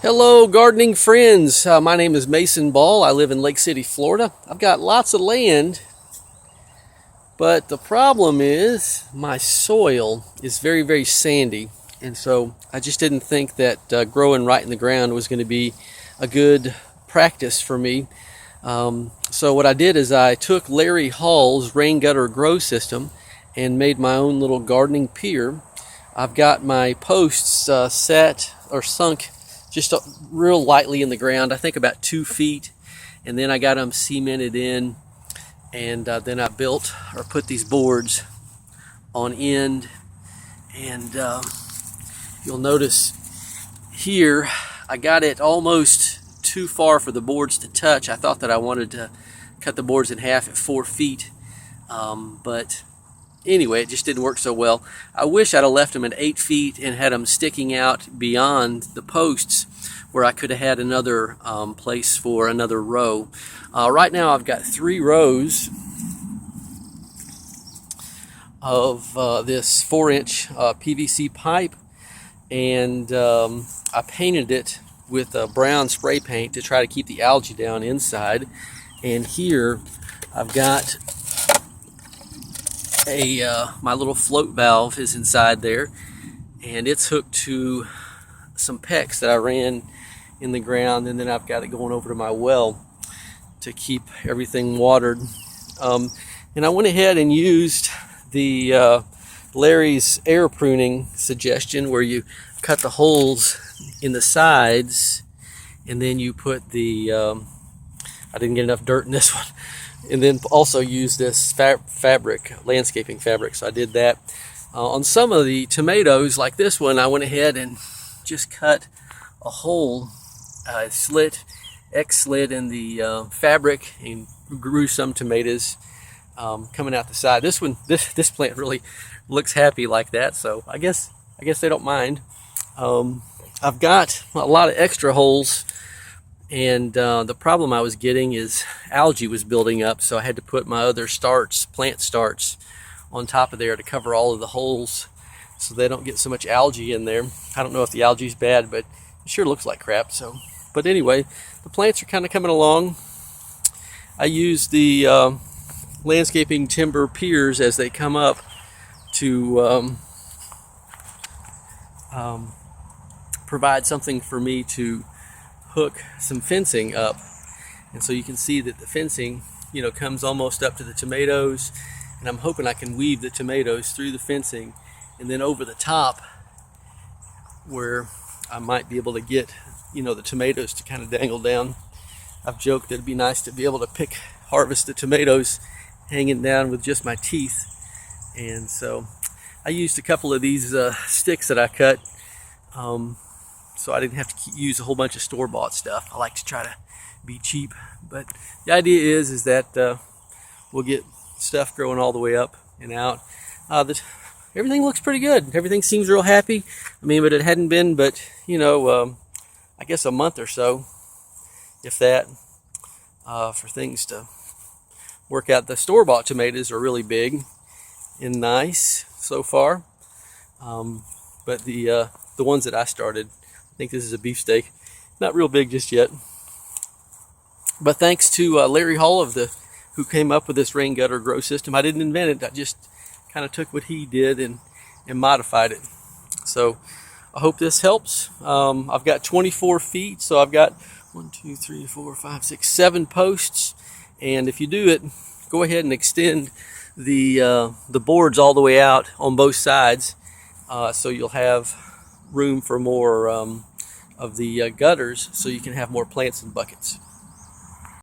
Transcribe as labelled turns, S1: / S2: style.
S1: Hello, gardening friends. My name is Mason Ball. I live in Lake City, Florida. I've got lots of land, but the problem is my soil is very, very sandy. And so I just didn't think that growing right in the ground was going to be a good practice for me. So what I did is I took Larry Hall's rain gutter grow system and made my own little gardening pier. I've got my posts set or sunk just real lightly in the ground, I think about 2 feet, and then I got them cemented in, and then I built or put these boards on end, and you'll notice here I got it almost too far for the boards to touch. I thought that I wanted to cut the boards in half at 4 feet, but anyway, it just didn't work so well. I wish I'd have left them at 8 feet and had them sticking out beyond the posts where I could have had another place for another row. Right now I've got 3 rows of this 4-inch PVC pipe, and I painted it with brown spray paint to try to keep the algae down inside. And here I've got my little float valve is inside there, and it's hooked to some PEX that I ran in the ground, and then I've got it going over to my well to keep everything watered. And I went ahead and used the Larry's air pruning suggestion, where you cut the holes in the sides and then you put the I didn't get enough dirt in this one, and then also use this fabric, landscaping fabric. So I did that. On some of the tomatoes, like this one, I went ahead and just cut a hole, X-slit in the fabric, and grew some tomatoes coming out the side. This one, this plant really looks happy like that, so I guess they don't mind. I've got a lot of extra holes, and the problem I was getting is algae was building up, so I had to put my other plant starts on top of there to cover all of the holes so they don't get so much algae in there. I don't know if the algae is bad, but it sure looks like crap. But anyway, the plants are kind of coming along. I use the landscaping timber piers as they come up to provide something for me to hook some fencing up. And so you can see that the fencing, comes almost up to the tomatoes, and I'm hoping I can weave the tomatoes through the fencing and then over the top, where I might be able to get the tomatoes to kind of dangle down. I've joked that it'd be nice to be able to harvest the tomatoes hanging down with just my teeth. And so I used a couple of these sticks that I cut, so I didn't have to use a whole bunch of store-bought stuff. I like to try to be cheap, but the idea is that we'll get stuff growing all the way up and out. Everything looks pretty good. Everything seems real happy. But it hadn't been but I guess a month or so, if that, for things to work out. The store-bought tomatoes are really big and nice so far, but the ones that I started, I think this is a beefsteak, not real big just yet. But thanks to Larry Hall who came up with this rain gutter grow system. I didn't invent it. I just kind of took what he did and modified it. So I hope this helps. I've got 24 feet, so I've got 7 posts. And if you do it, go ahead and extend the boards all the way out on both sides, so you'll have room for more of the gutters, so you can have more plants in buckets.